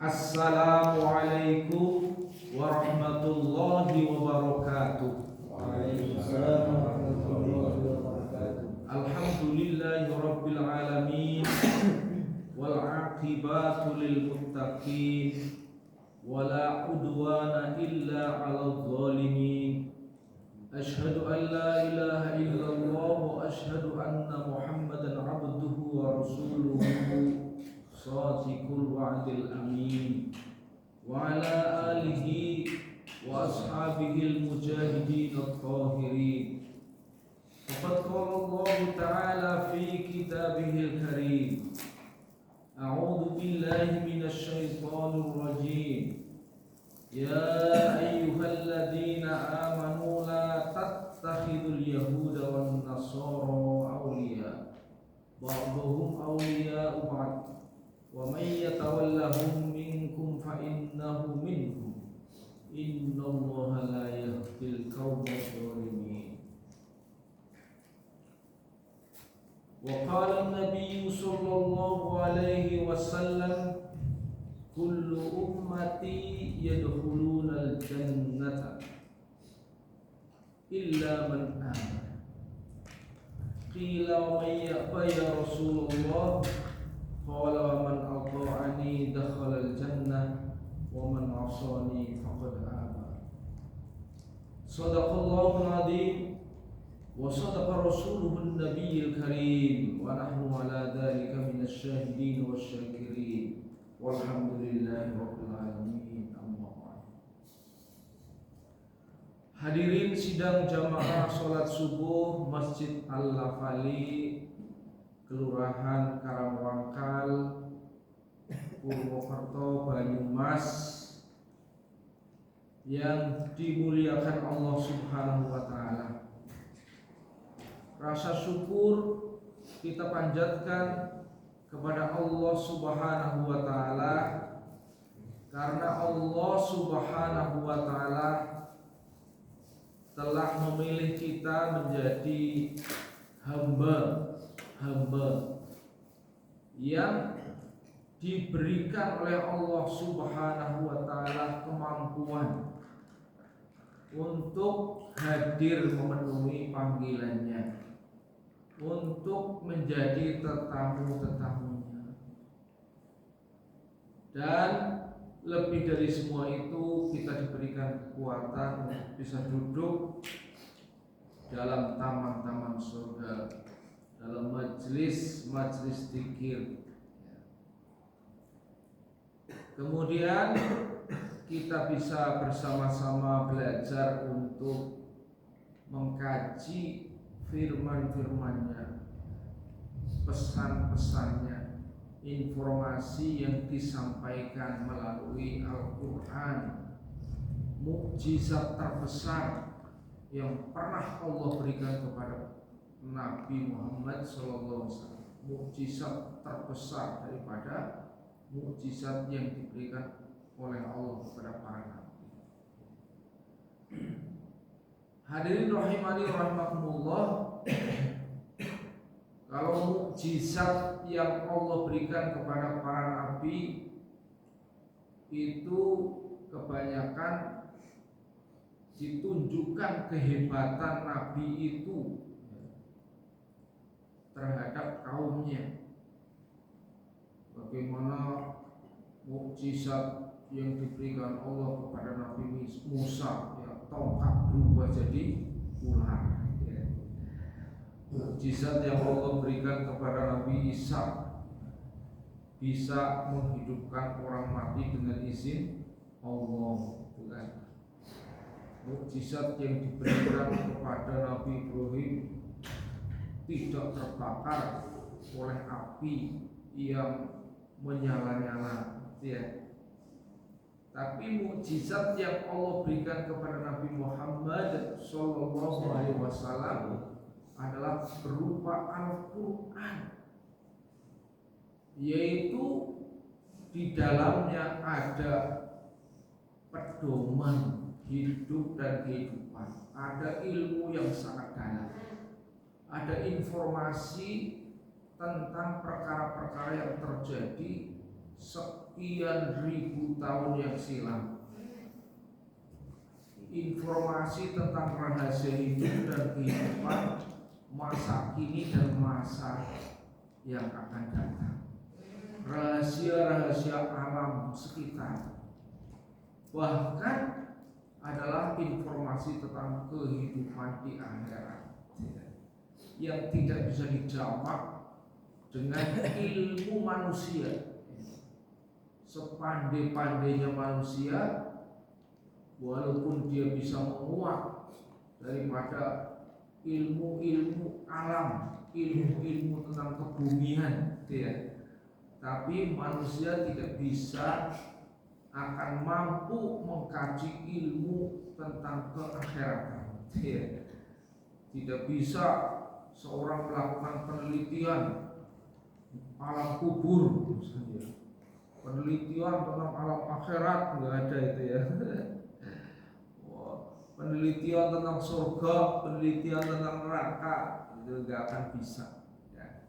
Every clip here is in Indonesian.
Assalamualaikum warahmatullahi wabarakatuh. Waalaikumsalam warahmatullahi wabarakatuh. Alhamdulillahi rabbil alamin wal aqibatu lil muttaqin wala udwana illa 'alal zalimin. Asyhadu an la ilaha illallah wa asyhadu anna Muhammadan 'abduhu wa rasuluhu shadiqul wa'dil amin wa ala alihi wa ashabihil mujahidin at-tahirin. Faqad qala Allah ta'ala fi kitabihil karim, a'udzu billahi minasy syaithanir rajim. Ya ayyuhalladzina amanu la tattakhidul yahuda wan nasara awliya ba'dhum awliya'u ba'd wa may yatawallahum minkum fa innahu minhum innallaha la yahdil qawmadh dhalimin. Wa qala an-nabiy sallallahu alaihi wasallam, kullu ummati yadkhuluna al-jannata illa man amana. Qila wa man ya'ba ya Rasulullah? Qala wa man ata'ani dakhala al-jannah wa man 'asani faqad aba. Shadaqallahu al-'azim wa sadaqa rasuluhu an-nabiyyul karim wa nahnu 'ala dhalika minasy syahidin wasyakirin. Walhamdulillahi rabbil alamin. Amma ba'd. Hadirin sidang jamaah salat subuh Masjid Al-Lafali, Kelurahan Karangwangkal, Purwokerto, Banyumas, yang dimuliakan Allah Subhanahu wa taala. Rasa syukur kita panjatkan kepada Allah Subhanahu wa taala, karena Allah Subhanahu wa taala telah memilih kita menjadi hamba yang diberikan oleh Allah Subhanahu wa taala kemampuan untuk hadir memenuhi panggilannya, untuk menjadi tetamu-tetamunya. Dan lebih dari semua itu, kita diberikan kekuatan untuk bisa duduk dalam taman-taman surga, dalam majelis-majelis zikir. Kemudian kita bisa bersama-sama belajar untuk mengkaji firman-firmannya, pesan-pesannya, informasi yang disampaikan melalui Al-Quran, mukjizat terbesar yang pernah Allah berikan kepada Nabi Muhammad SAW, mukjizat terbesar daripada mukjizat yang diberikan oleh Allah kepada para nabi. Hadirin rahimani rahimakumullah, kalau mukjizat yang Allah berikan kepada para nabi itu kebanyakan ditunjukkan kehebatan nabi itu terhadap kaumnya. Bagaimana mukjizat yang diberikan Allah kepada Nabi Musa, ya, tongkat berubah jadi ular. Mukjizat yang Allah berikan kepada Nabi Isa, bisa menghidupkan orang mati dengan izin Allah. Bukan. Mukjizat yang diberikan kepada Nabi Ibrahim, tidak terbakar oleh api yang menyala-nyala, ya. Tapi mukjizat yang Allah berikan kepada Nabi Muhammad sallallahu alaihi wasallam adalah berupa Al-Quran, yaitu di dalamnya ada pedoman hidup dan kehidupan, ada ilmu yang sangat dalam, ada informasi tentang perkara-perkara yang terjadi sekian ribu tahun yang silam. Informasi tentang rahasia hidup dan kehidupan masa kini dan masa yang akan datang. Rahasia-rahasia alam sekitar, bahkan adalah informasi tentang kehidupan di akhirat yang tidak bisa dijawab dengan ilmu manusia. Sepandai-pandainya manusia, walaupun dia bisa menguak daripada ilmu-ilmu alam, ilmu-ilmu tentang kebumian, tapi manusia tidak bisa akan mampu mengkaji ilmu tentang keakhiratan. Tidak bisa seorang melakukan penelitian alam kubur misalnya, penelitian tentang alam akhirat, nggak ada itu ya. Penelitian tentang surga, penelitian tentang neraka, itu nggak akan bisa ya.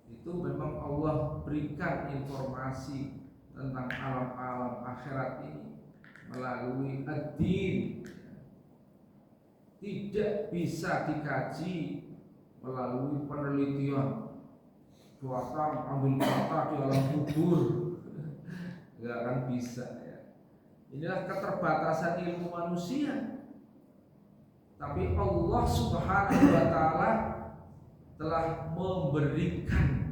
Itu memang Allah berikan informasi tentang alam-alam akhirat ini melalui ad-din. Tidak bisa dikaji melalui penelitian suasana ambil data di alam kubur, nggak akan bisa ya. Inilah keterbatasan ilmu manusia. Tapi Allah Subhanahu wa Ta'ala telah memberikan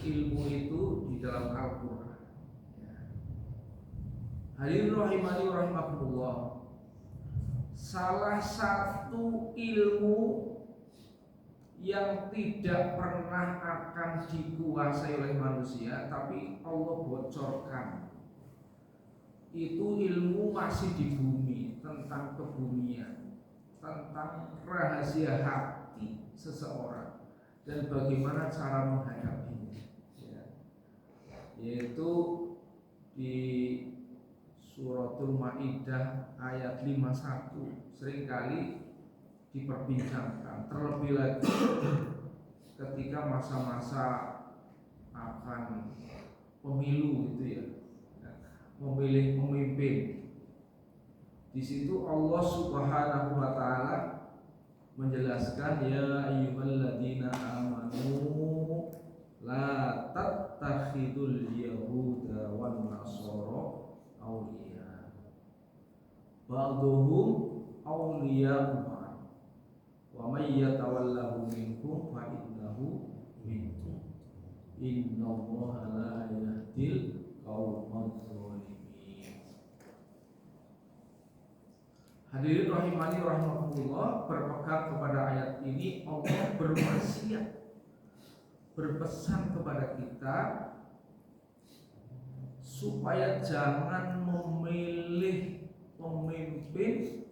ilmu itu di dalam Al-Quran. Hadirin rahimani wa rahimakumullah, salah satu ilmu yang tidak pernah akan dikuasai oleh manusia tapi Allah bocorkan, itu ilmu masih di bumi, tentang kebumian, tentang rahasia hati seseorang dan bagaimana cara menghadapinya ya. Yaitu di Suratul Maidah ayat 51 seringkali diperbincangkan, terlebih lagi ketika masa-masa akan pemilu gitu ya, memilih pemimpin. Di situ Allah Subhanahu wa Ta'ala menjelaskan, ya ayyuhalladzina amanu la tattakhidul yahuda wan nasara awliya ba'duhum awliya wa may yatawallahu minkum fa innahu minkum innallaha la yahdil qaumadh dhalimin. Hadirin rahimani rahimakumullah, berpegang kepada ayat ini Allah berwasiat, berpesan kepada kita supaya jangan memilih pemimpin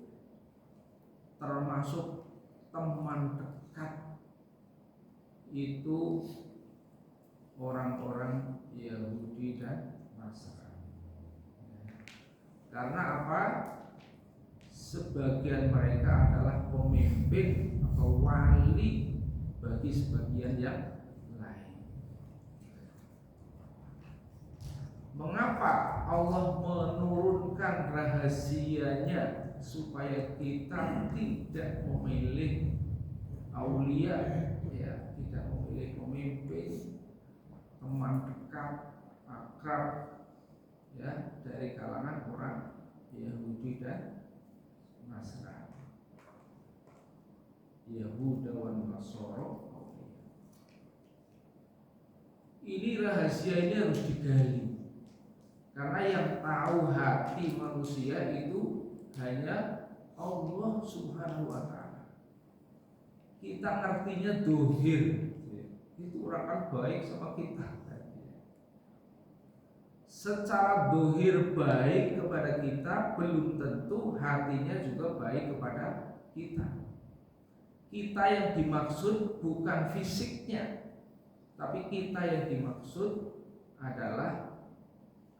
termasuk teman dekat itu orang-orang Yahudi dan Nasrani. Karena apa? Sebagian mereka adalah pemimpin atau wali bagi sebagian yang lain. Mengapa Allah menurunkan rahasianya supaya kita tidak memilih aulia, ya, tidak memilih pemimpin, teman dekat, akrab, ya, dari kalangan orang Yahudi dan Nasrani, Yahuda wan Nasara. Ini rahasia ini harus digali, karena yang tahu hati manusia itu hanya Allah Subhanahu wa Ta'ala. Kita ngertinya dohir, itu orang kan baik sama kita. Secara dohir baik kepada kita, belum tentu hatinya juga baik kepada kita. Kita yang dimaksud bukan fisiknya, tapi kita yang dimaksud adalah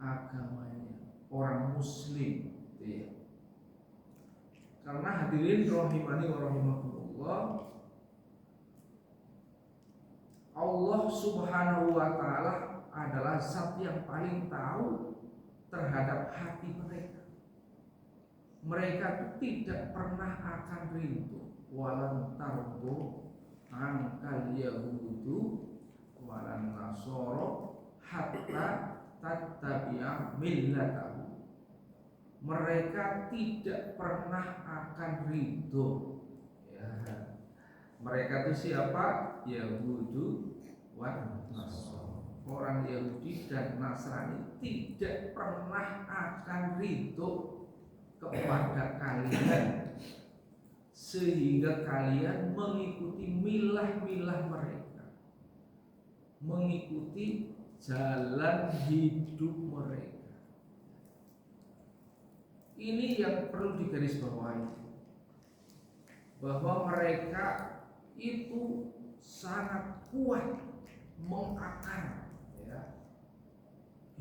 agamanya, orang Muslim, ya. Karena hadirin rahimani wa rahimakumullah, Allah Subhanahu wa Ta'ala adalah zat yang paling tahu terhadap hati mereka. Mereka tidak pernah akan rindu. Walan tardo angkal yahudu walan nasoro hatta tattabi'a millatahu. Mereka tidak pernah akan ridho. Ya. Mereka itu siapa? Yahudu wan Nasara. Orang Yahudi dan Nasrani tidak pernah akan ridho kepada kalian, sehingga kalian mengikuti milah-milah mereka, mengikuti jalan hidup mereka. Ini yang perlu digarisbawahi, bahwa mereka itu sangat kuat mengakar ya,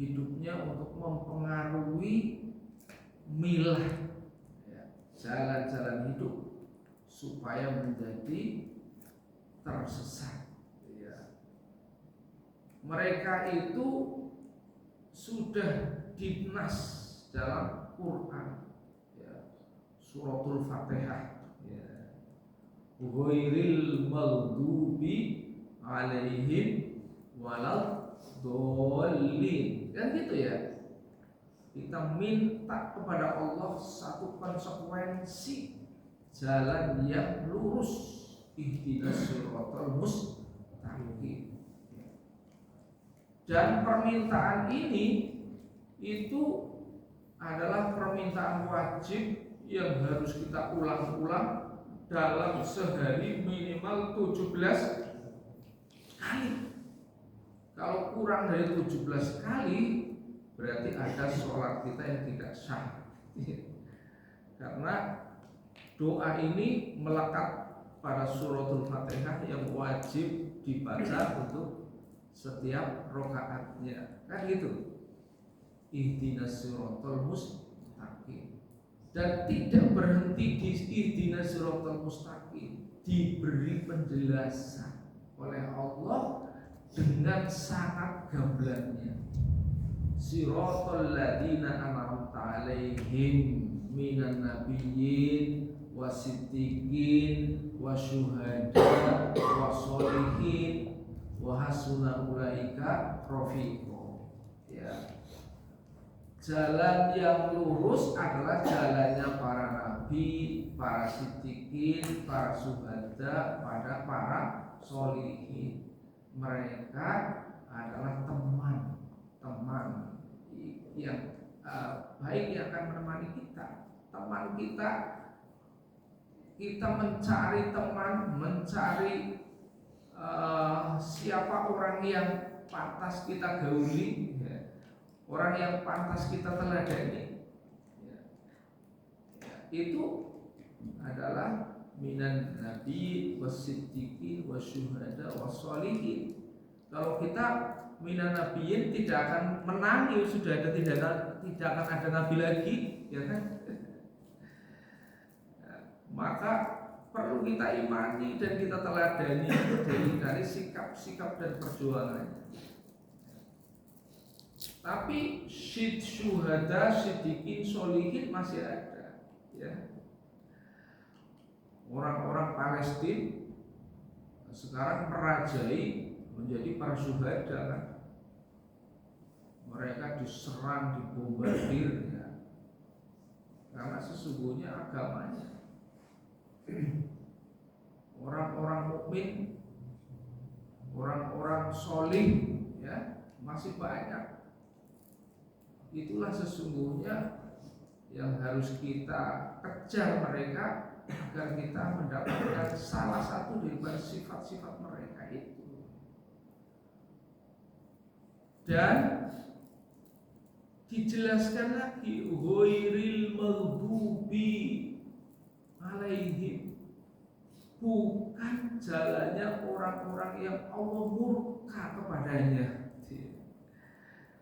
hidupnya untuk mempengaruhi milah ya, jalan-jalan hidup supaya menjadi tersesat ya. Mereka itu sudah dinas dalam Quran ya, suratul Fatihah ya, ghairil maghdubi alaihim walad dhalin, kan gitu ya. Kita minta kepada Allah satu konsekuensi jalan yang lurus, ihdinas siratal mustaqim. Dan permintaan ini itu adalah permintaan wajib yang harus kita ulang-ulang dalam sehari minimal 17 kali. Kalau kurang dari 17 kali berarti ada sholat kita yang tidak sah. Karena doa ini melekat pada suratul Fatihah yang wajib dibaca untuk setiap rakaatnya, kan gitu. Ihdinas siratal mustaqim. Dan tidak berhenti di ihdinas siratal mustaqim, diberi penjelasan oleh Allah dengan sangat gamblangnya. Siratal ladzina an'amta 'alaihim minan nabiyyin wasiddiqin wasyuhada wassolihin wa hasuna ulaika rafiqa ya. Jalan yang lurus adalah jalannya para nabi, para siddiqin, para syuhada, pada para sholihin. Mereka adalah teman-teman yang baik yang akan menemani kita. Teman kita mencari teman, mencari siapa orang yang pantas kita gauli ya. Orang yang pantas kita teladani ya. Itu adalah minan nabi wasiddiqin wasyuhada wassolihin. Kalau kita minan nabiyyin tidak akan menangi, sudah ada tidak akan ada nabi lagi ya kan. Maka perlu kita imani dan kita teladani dari sikap-sikap dan perjuangannya. Tapi syuhada, siddiqin, sholihin masih ada ya. Orang-orang Palestina sekarang merajai menjadi para syuhada kan. Mereka diserang, dibombardir ya. Karena sesungguhnya agamanya, orang-orang mukmin, orang-orang sholih ya masih banyak. Itulah sesungguhnya yang harus kita kejar mereka agar kita mendapatkan salah satu dari sifat-sifat mereka itu. Dan dijelaskan lagi ghairil maghdubi alaihim, bukan jalannya orang-orang yang Allah murka kepadanya.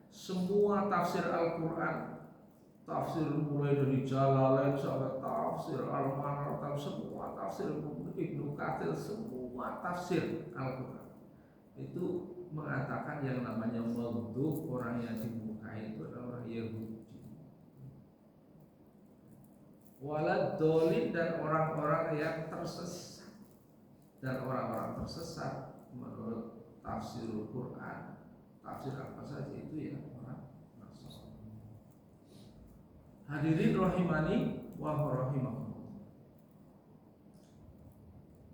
Semua tafsir Al-Quran, tafsir mulai dari Jalalain sampai tafsir Al-Manar, semua tafsir Ibnu Katsir, semua tafsir Al-Quran itu mengatakan yang namanya maghdub, orang yang dimurkai itu adalah orang Yahudi. Waladhdallin, dan orang-orang yang tersesat. Dan orang-orang tersesat menurut tafsirul Quran, tafsir apa saja itu ya orang Nasrani. Hadirin rahimani wa rahimakumullah.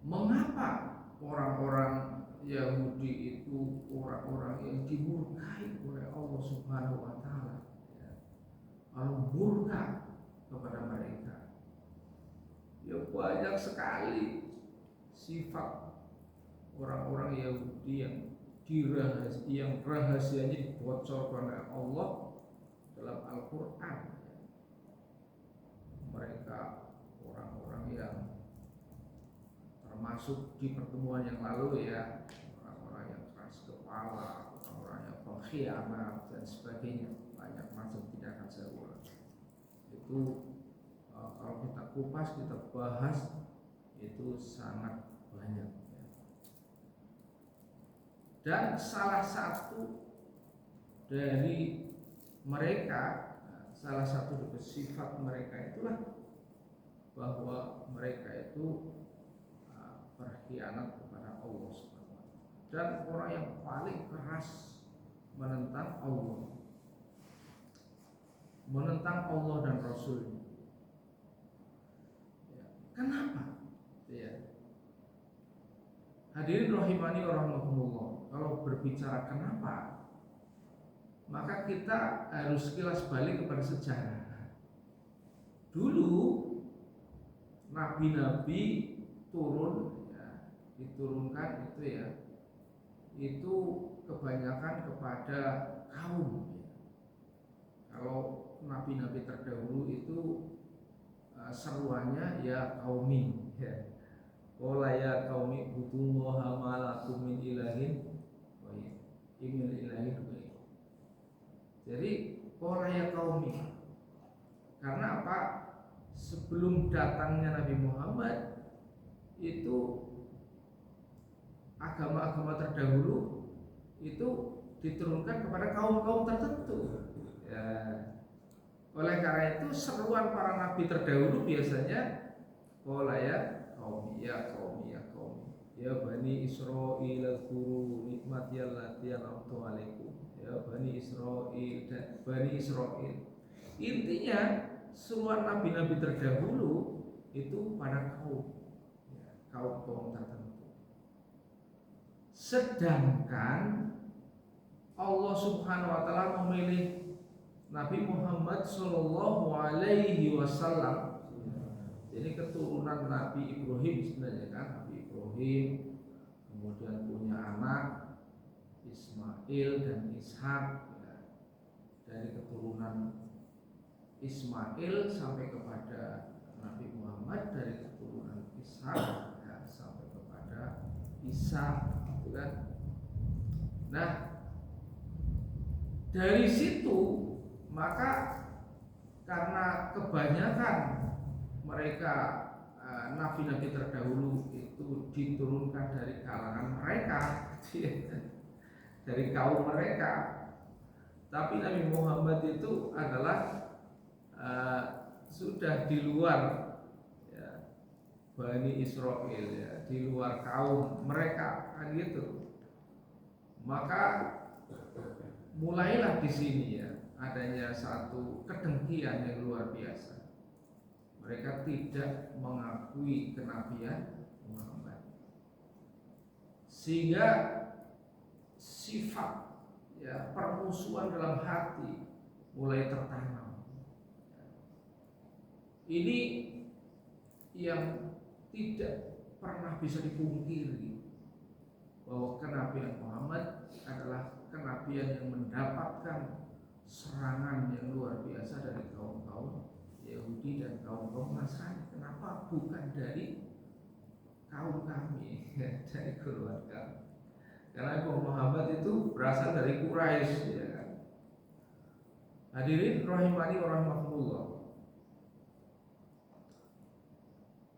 Mengapa orang-orang Yahudi itu orang-orang yang dimurkai oleh Allah Subhanahu wa taala? Allah murka kepada mereka. Ya banyak sekali sifat orang-orang Yahudi yang rahasianya dibocorkan oleh Allah dalam Al-Quran. Mereka orang-orang yang termasuk di pertemuan yang lalu ya, orang-orang yang keras kepala, orang-orang yang pengkhianat dan sebagainya, banyak macam, tidak akan saya ulang. Itu kalau kita kupas, kita bahas, itu sangat banyak ya. Dan salah satu dari mereka, salah satu dari sifat mereka itulah bahwa mereka itu berkhianat kepada Allah Subhanahu wa taala, dan orang yang paling keras menentang Allah dan Rasulnya. Ya. Kenapa? Ya. Hadirin rahimani wa rahimakumullah. Kalau berbicara kenapa, maka kita harus kilas balik kepada sejarah. Dulu nabi-nabi turun ya, diturunkan itu ya, itu kebanyakan kepada kaum ya. Kalau nabi-nabi terdahulu itu seruannya ya qaumi ya. Qala ya qaumi ubudullaha ma lakum min ilahin wa min ilahin wa. Jadi qala ya qaumi, karena apa? Sebelum datangnya Nabi Muhammad itu agama-agama terdahulu itu diturunkan kepada kaum-kaum tertentu ya. Oleh karena itu seruan para nabi terdahulu biasanya qala ya qaumi ya qaumi ya qaumi ya bani Israil dzkuru nikmati allati an'amtu 'alaikum ya bani Israil dan bani Israil. Intinya seruan nabi-nabi terdahulu itu pada kaum ya, kaum tertentu. Sedangkan Allah Subhanahu wa taala memilih Nabi Muhammad sallallahu alaihi wasallam. Jadi keturunan Nabi Ibrahim sebenarnya kan, Nabi Ibrahim kemudian punya anak Ismail dan Ishak ya. Dari keturunan Ismail sampai kepada Nabi Muhammad, dari keturunan Ishak ya, sampai kepada Isa gitu kan. Nah, dari situ maka karena kebanyakan mereka nabi-nabi terdahulu itu diturunkan dari kalangan mereka dari kaum mereka, tapi Nabi Muhammad itu adalah sudah di luar ya, Bani Israel ya, di luar kaum mereka kan gitu. Maka mulailah di sini ya adanya satu kedengkian yang luar biasa. Mereka tidak mengakui kenabian Muhammad, sehingga sifat ya permusuhan dalam hati mulai tertanam. Ini yang tidak pernah bisa dipungkiri, bahwa kenabian Muhammad adalah kenabian yang mendapatkan serangan yang luar biasa dari kaum-kaum Yahudi dan kaum-kaum Nasrani. Kenapa? Bukan dari kaum kami, dari keluarga. Karena Muhammad itu berasal dari Quraisy ya kan? Hadirin rahimani wa rahimakumullah.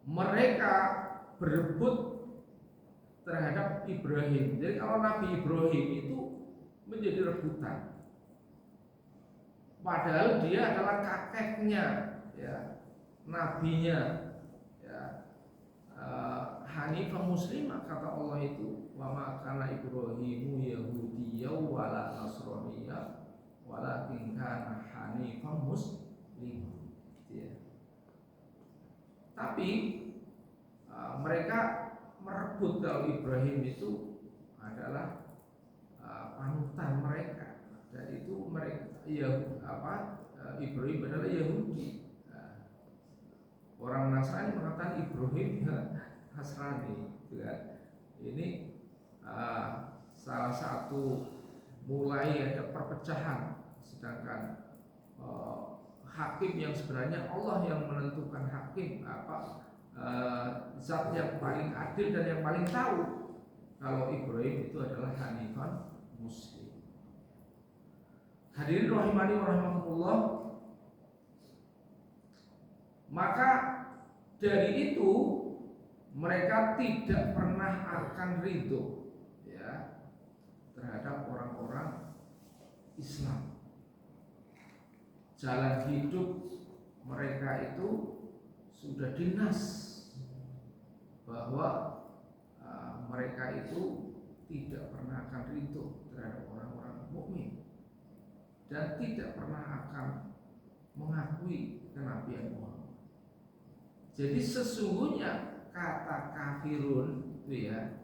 Mereka berebut terhadap Ibrahim. Jadi kalau Nabi Ibrahim itu menjadi rebutan, padahal dia adalah kakeknya, ya, nabinya, ya. Hanifah muslimah kata Allah itu, wa ma kana Ibrahimu yahudiyya wala nasraniyya walakin kana hanifan muslimah, ya. Tapi mereka merebut kalau Ibrahim itu adalah panutan mereka, dan itu mereka Ibrahim adalah Yahudi. Orang Nasrani mengatakan Ibrahim Nasrani, gitu kan. Ini salah satu mulai ada perpecahan, sedangkan hakim yang sebenarnya Allah yang menentukan hakim, zat yang paling adil dan yang paling tahu kalau Ibrahim itu adalah hanifan muslim. Hadirin rahimani wa rahimakumullah. Maka dari itu mereka tidak pernah akan ridho, ya, terhadap orang-orang Islam. Jalan hidup mereka itu sudah dinas bahwa mereka itu tidak pernah akan ridho terhadap orang-orang mukmin dan tidak pernah akan mengakui kenabian Muhammad. Jadi sesungguhnya kata kafirun itu, ya,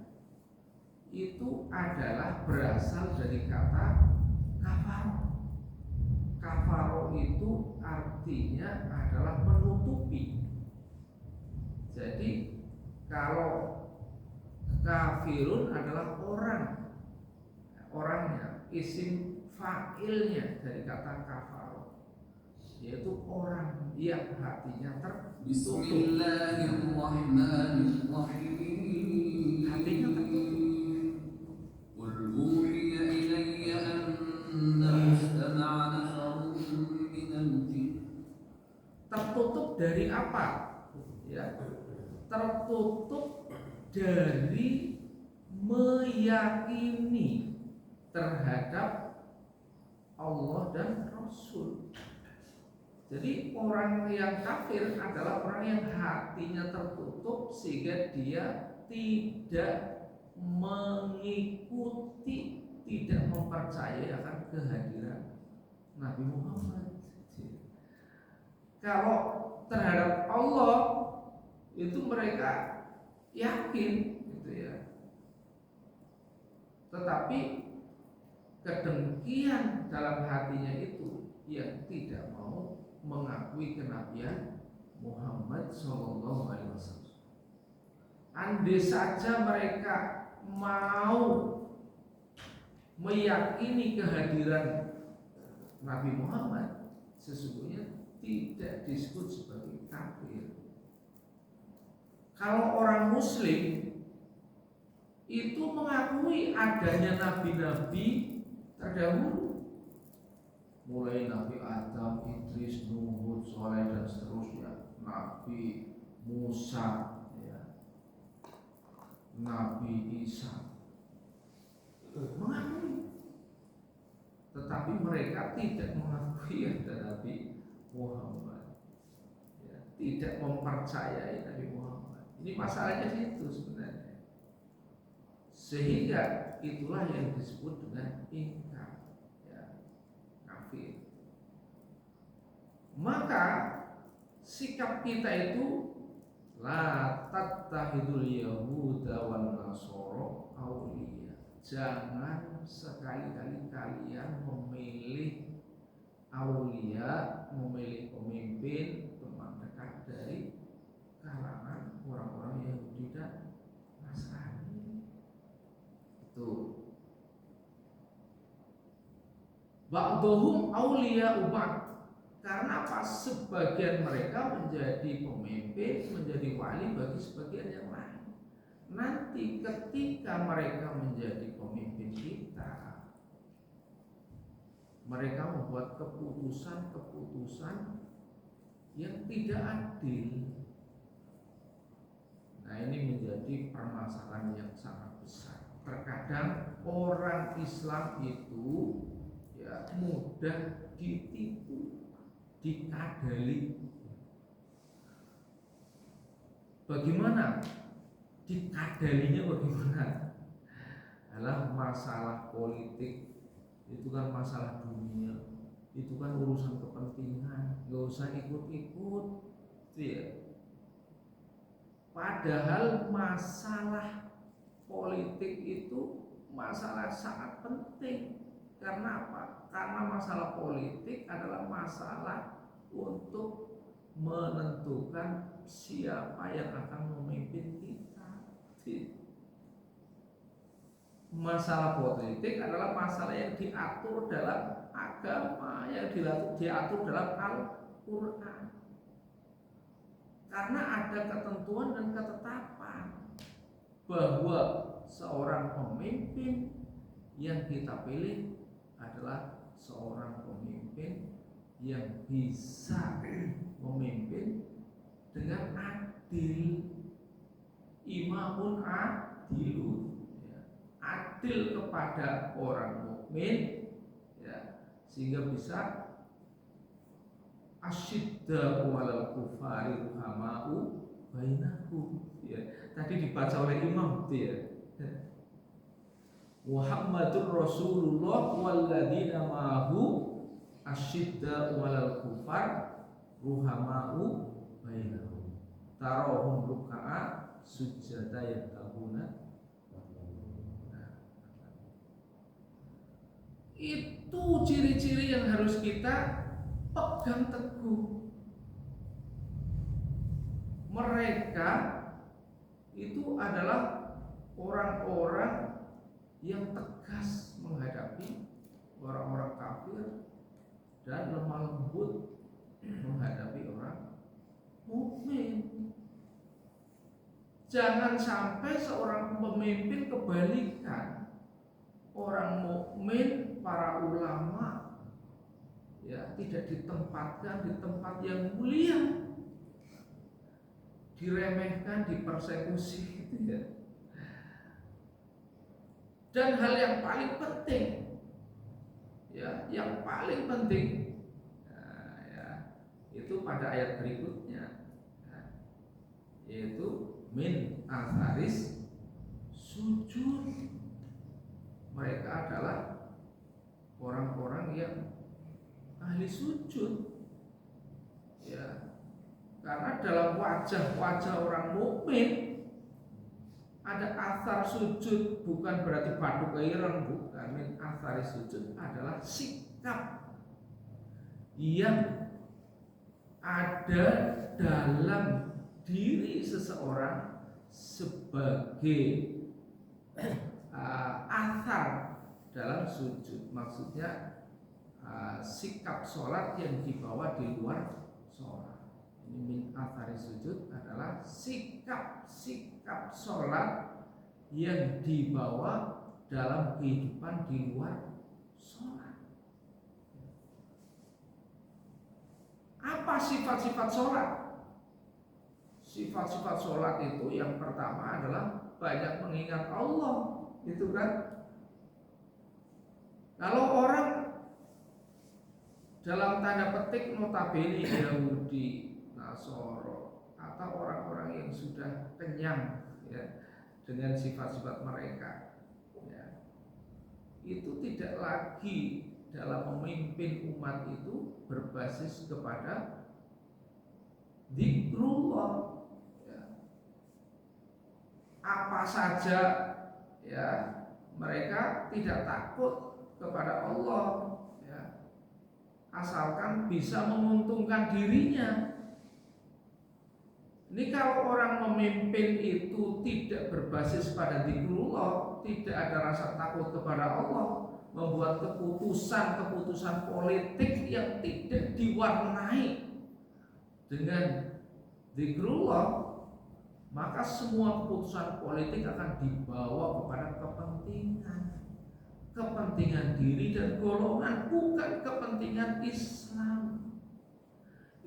itu adalah berasal dari kata kafaro. Kafaro itu artinya adalah menutupi. Jadi kalau kafirun adalah orangnya, isim fa'ilnya dari kata kafaro, yaitu orang yang hatinya tertutup. Bismillahirrahmanirrahim. Hatinya tertutup. Qul uhiya ilayya annahu istama'a nafarun minal jinn. Tertutup dari apa? Ya, tertutup dari meyakini terhadap Allah dan Rasul. Jadi orang yang kafir adalah orang yang hatinya tertutup sehingga dia tidak mengikuti, tidak mempercayai akan kehadiran Nabi Muhammad. Kalau terhadap Allah itu mereka yakin, gitu ya. Tetapi kedengkian dalam hatinya itu yang tidak mau mengakui kenabian Muhammad SAW. Andai saja mereka mau meyakini kehadiran Nabi Muhammad, sesungguhnya tidak disebut sebagai kafir. Kalau orang Muslim itu mengakui adanya nabi-nabi terdahulu, mulai Nabi Adam, Idris, Nuh, Hud, Saleh dan seterusnya, Nabi Musa, ya, Nabi Isa, mengakui. Tetapi mereka tidak mengakui ada Nabi Muhammad, ya, tidak mempercayai Nabi Muhammad. Ini masalahnya situ sebenarnya. Sehingga itulah yang disebut dengan ingkar, ya, kafir. Maka sikap kita itu la tattahidul yahuda wan nasara awliya. Jangan sekali-kali kalian memilih aulia, memilih pemimpin, teman dekat dari kalangan orang-orang Yahudi dan Nasrani. Itu ba'dhum aulia umat. Karena apa? Sebagian mereka menjadi pemimpin, menjadi wali bagi sebagian yang lain. Nanti ketika mereka menjadi pemimpin kita, mereka membuat keputusan-keputusan yang tidak adil. Nah, ini menjadi permasalahan yang sangat besar. Terkadang orang Islam itu ya mudah ditipu, dikadali. Bagaimana dikadalinya? Bagaimana? Adalah masalah politik, itu kan masalah dunia, itu kan urusan kepentingan, nggak usah ikut-ikut, ya. Padahal masalah politik itu masalah sangat penting. Karena apa? Karena masalah politik adalah masalah untuk menentukan siapa yang akan memimpin kita. Masalah politik adalah masalah yang diatur dalam agama, yang diatur dalam Al-Quran. Karena ada ketentuan dan ketetapan bahwa seorang pemimpin yang kita pilih adalah seorang pemimpin yang bisa memimpin dengan adil. Imamun adilun, adil kepada orang mukmin, ya, sehingga bisa asyidda'u 'alal kufari ruhama'u bainakum, ya. Tadi dibaca oleh imam itu ya. Muhammadur Rasulullah walladzina ma'ahu asyidda'u 'alal kufar ruhama'u bainahum tarahum ruk'a sujada yabtaguna. Itu ciri-ciri yang harus kita pegang teguh. Mereka itu adalah orang-orang yang tegas menghadapi orang-orang kafir dan lemah lembut menghadapi orang mukmin. Jangan sampai seorang pemimpin kebalikan. Orang mukmin, para ulama, ya, tidak ditempatkan di tempat yang mulia, diremehkan, dipersekusi, gitu ya. Dan hal yang paling penting, ya, yang paling penting, nah, ya, itu pada ayat berikutnya, ya, yaitu min atharis sujud. Mereka adalah orang-orang yang ahli sujud, ya. Karena dalam wajah-wajah orang mukmin ada athar sujud, bukan berarti batu ireng, bukan. Min athari sujud adalah sikap yang ada dalam diri seseorang sebagai athar dalam sujud. Maksudnya sikap sholat yang dibawa di luar sholat. Ini min athari sujud adalah sikap sholat yang dibawa dalam kehidupan di luar sholat. Apa sifat-sifat sholat? Sifat-sifat sholat itu yang pertama adalah banyak mengingat Allah. Itu kan, kalau orang dalam tanda petik notabene Yahudi, Nasoro, atau orang-orang yang sudah kenyang, ya, dengan sifat-sifat mereka, ya, itu tidak lagi dalam memimpin umat itu berbasis kepada zikrullah, ya. Apa saja, ya, mereka tidak takut kepada Allah, ya, asalkan bisa menguntungkan dirinya. Ini kalau orang memimpin itu tidak berbasis pada zikrullah, tidak ada rasa takut kepada Allah, membuat keputusan politik yang tidak diwarnai dengan zikrullah, maka semua keputusan politik akan dibawa kepada kepentingan diri dan golongan, bukan kepentingan Islam.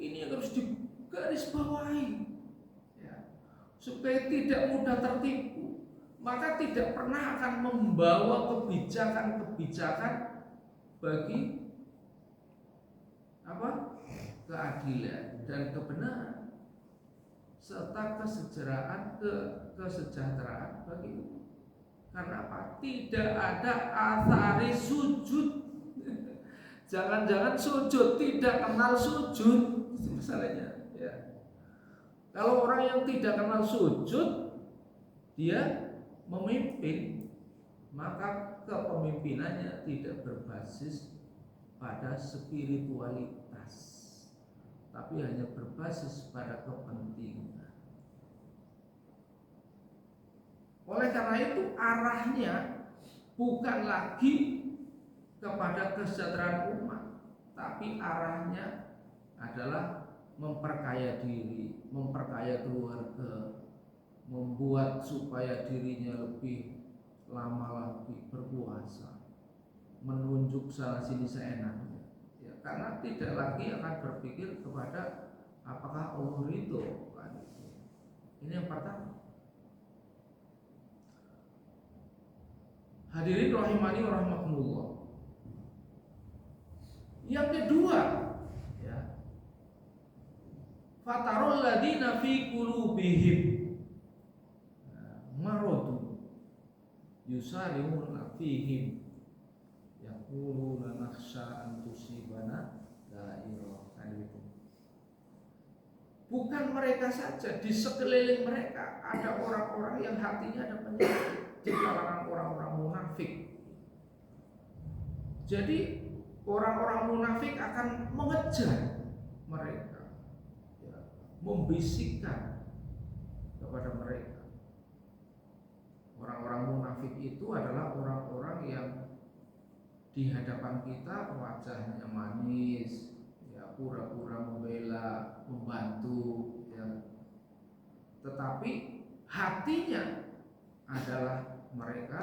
Ini yang harus digarisbawahi, ya, supaya tidak mudah tertipu. maka tidak pernah akan membawa kebijakan-kebijakan bagi apa? Keadilan dan kebenaran serta kesejahteraan bagi umat. Karena apa? Tidak ada athari sujud. Jangan-jangan sujud tidak kenal sujud, itu masalahnya. Ya. Kalau orang yang tidak kenal sujud, dia memimpin, maka kepemimpinannya tidak berbasis pada spiritualitas, tapi hanya berbasis pada kepentingan. Oleh karena itu arahnya bukan lagi kepada kesejahteraan umat, tapi arahnya adalah memperkaya diri, memperkaya keluarga, membuat supaya dirinya lebih lama lagi berkuasa, menunjuk sana sini seenaknya. Ya, karena tidak lagi akan berpikir kepada apakah Allah ridho. Ini yang pertama. Hadirin rahimani wa rahimakumullah. Yang kedua, ya, fatarul ladina fi qulubihim maradun yusari'una fihim yaquluna nakhsha an tusibana dairah. Bukan mereka saja, di sekeliling mereka ada orang-orang yang hatinya ada penyakit, di kalangan orang-orang munafik. Jadi orang-orang munafik akan mengejar mereka, ya, membisikkan kepada mereka. Orang-orang munafik itu adalah orang-orang yang di hadapan kita wajahnya manis, ya, pura-pura membela, membantu, ya, tetapi hatinya adalah mereka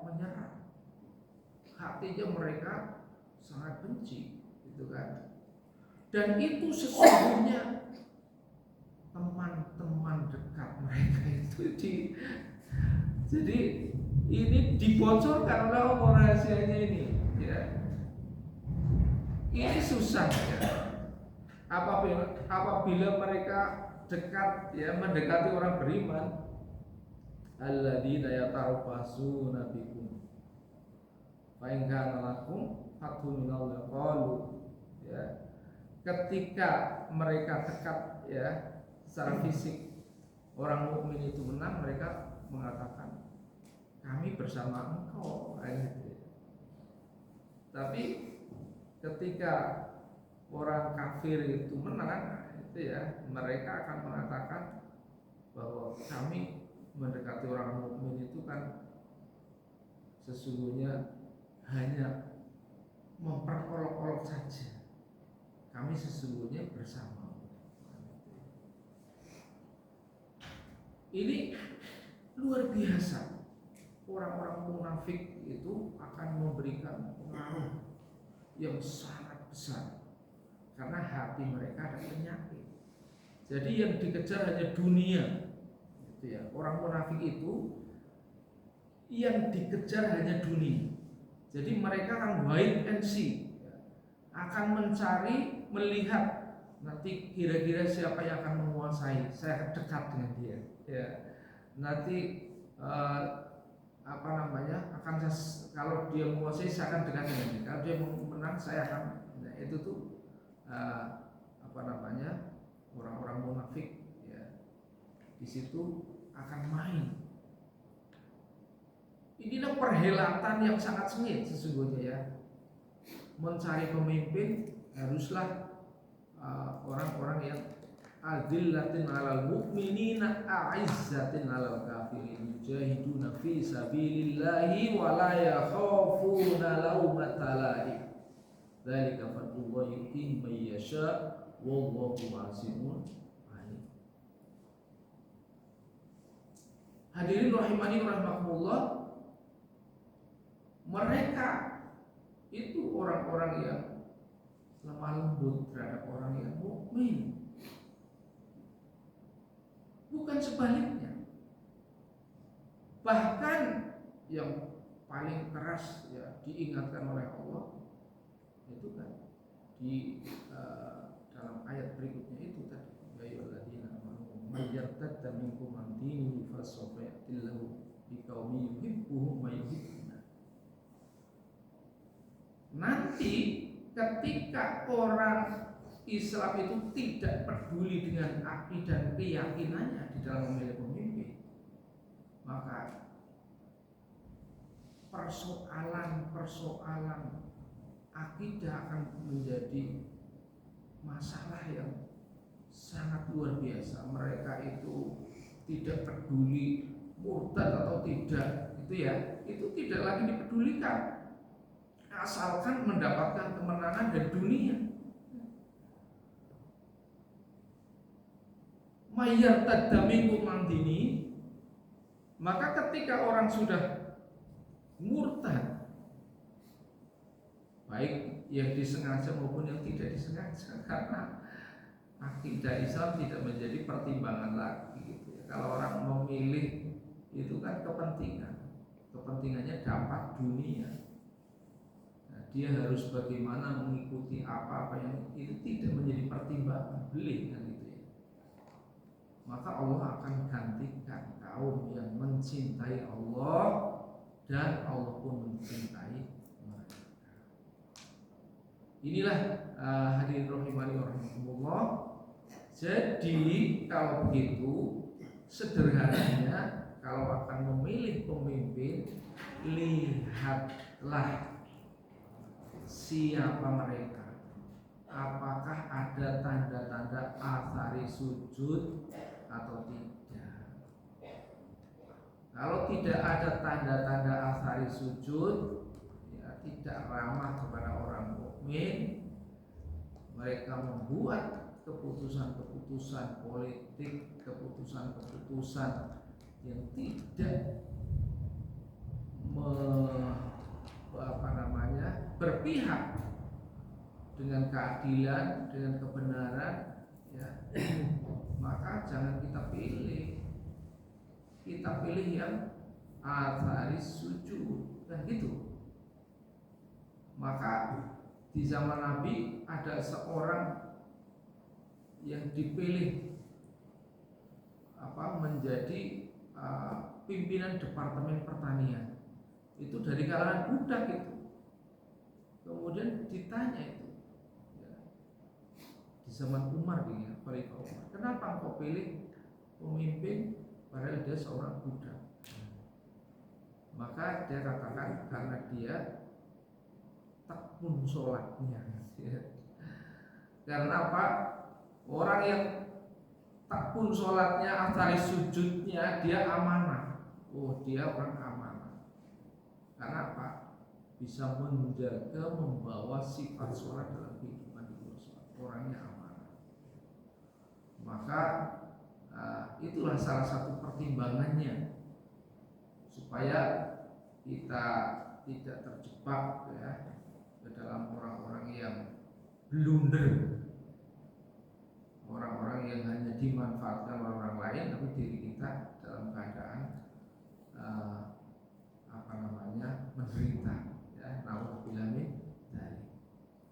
menyerang. Hatinya mereka sangat benci, gitu kan? Dan itu sesungguhnya teman-teman dekat mereka itu jadi ini dibocorkan oleh Allah rahasianya ini, ya. Ini susah, ya. Apabila mereka dekat, ya, mendekati orang beriman, alladzina yatarabbasuna bikum fa in kana lakum fathun minallahi qalu, ya, ketika mereka dekat, ya, secara fisik orang mukmin itu menang, mereka mengatakan kami bersama engkau, gitu. Tapi ketika orang kafir itu menang, itu, ya, mereka akan mengatakan bahwa kami mendekati orang mukmin itu kan sesungguhnya hanya memperolok-olok saja. Kami sesungguhnya bersama. Ini luar biasa. Orang-orang munafik itu akan memberikan pengaruh yang sangat besar karena hati mereka ada penyakit. Jadi yang dikejar hanya dunia, gitu, ya. Orang munafik itu yang dikejar hanya dunia. Jadi mereka akan wait and see, ya. Akan mencari, melihat nanti kira-kira siapa yang akan menguasai, saya dekat dengan dia, ya. Nanti akan kalau dia menguasai saya akan dekat dengan dia. Kalau dia menang saya akan, nah, itu tuh orang-orang munafik, ya, di situ akan main. Inilah perhelatan yang sangat sengit sesungguhnya, ya. Mencari pemimpin haruslah orang-orang yang azillatin 'alal mu'minina a'izzatin 'alal kafirin yujahiduna fi sabilillahi wa la yakhafuna laumata laim. Dzalika fadlullahi yu'tihi may yasha wallahu wasi'un alim. Hadirin rahimani rahimakumullah, mereka itu orang-orang yang lemah lembut terhadap orang yang mukmin. Bukan sebaliknya. Bahkan yang paling keras ya diingatkan oleh Allah itu kan di dalam ayat berikutnya itu tadi, ya ayyuhalladzina amanu may yartadda minkum an dinihi fasawfa ya'tillahu biqaumin yuhibbuhum wa yuhibbuna. Nanti ketika orang Islam itu tidak peduli dengan akidah dan keyakinannya di dalam memilih pemimpin, maka persoalan akidah akan menjadi masalah yang sangat luar biasa. Mereka itu tidak peduli murtad atau tidak, itu tidak lagi dipedulikan, asalkan mendapatkan kemenangan dari dunia. Mayyartadda minkum an dini, maka ketika orang sudah murtad, baik yang disengaja maupun yang tidak disengaja, karena akidah Islam tidak menjadi pertimbangan lagi gitu ya. Kalau orang memilih itu kan kepentingannya dapat dunia. Nah, dia harus bagaimana mengikuti apa yang itu tidak menjadi pertimbangan, beli kan gitu ya. Maka Allah akan gantikan kaum yang mencintai Allah dan Allah pun mencintai mereka. Inilah hadirin rahimani wa rahimakumullah. Jadi kalau begitu sederhananya, kalau akan memilih pemimpin, lihatlah siapa mereka. Apakah ada tanda-tanda athari sujud atau tidak. Kalau tidak ada tanda-tanda athari sujud, ya tidak ramah kepada orang mukmin. Mereka membuat keputusan-keputusan politik, keputusan-keputusan yang tidak berpihak dengan keadilan, dengan kebenaran, ya, maka jangan kita pilih. Kita pilih yang atharis sujud, dan gitu. Maka di zaman Nabi ada seorang yang dipilih menjadi pimpinan departemen pertanian. Itu dari kalangan budak itu. Kemudian ditanya itu, ya, di zaman Umar ya, Khalifah Umar, kenapa engkau pilih pemimpin padahal dia seorang budak? Maka dia katakan karena dia tekun sholatnya. Karena apa? Orang yang tekun sholatnya, athari sujudnya, dia amanah. Oh, dia orang amanah. Karena apa? Bisa menjaga, membawa sifat sholat dalam kehidupan di luar sholat. Orangnya amanah. Maka itulah salah satu pertimbangannya, supaya kita tidak terjebak ya ke dalam orang-orang yang blunder, orang-orang yang hanya dimanfaatkan oleh orang lain, tapi diri kita dalam keadaan menderita. Ya, naudzubillah min dzalik.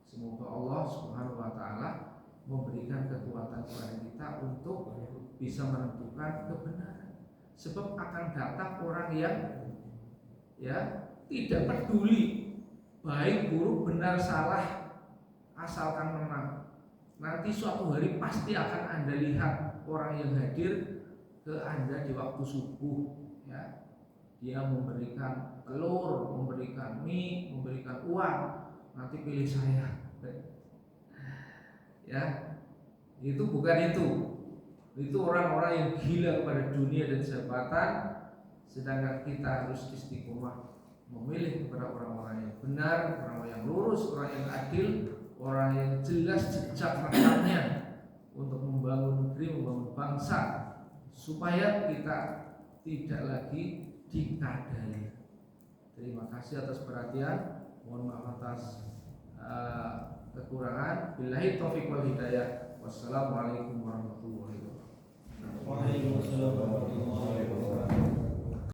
Semoga Allah Subhanahu wa taala memberikan kekuatan kepada kita untuk bisa menentukan kebenaran. Sebab akan datang orang yang ya tidak peduli baik buruk benar salah, asalkan menang. Nanti suatu hari pasti akan Anda lihat orang yang hadir ke Anda di waktu subuh, ya. Dia memberikan telur, memberikan mie, memberikan uang. Nanti pilih saya. Ya, itu bukan itu. Itu orang-orang yang gila kepada dunia dan jabatan. Sedangkan kita harus istiqomah memilih kepada orang-orang yang benar, orang yang lurus, orang yang adil, orang yang jelas jejak rekamnya untuk membangun negeri, membangun bangsa, supaya kita tidak lagi dikadali. Terima kasih atas perhatian. Mohon maaf atas kekurangan. Billahi taufiq wal hidayah. Wassalamualaikum warahmatullahi wabarakatuh. Waalaikumsalam warahmatullahi wabarakatuh.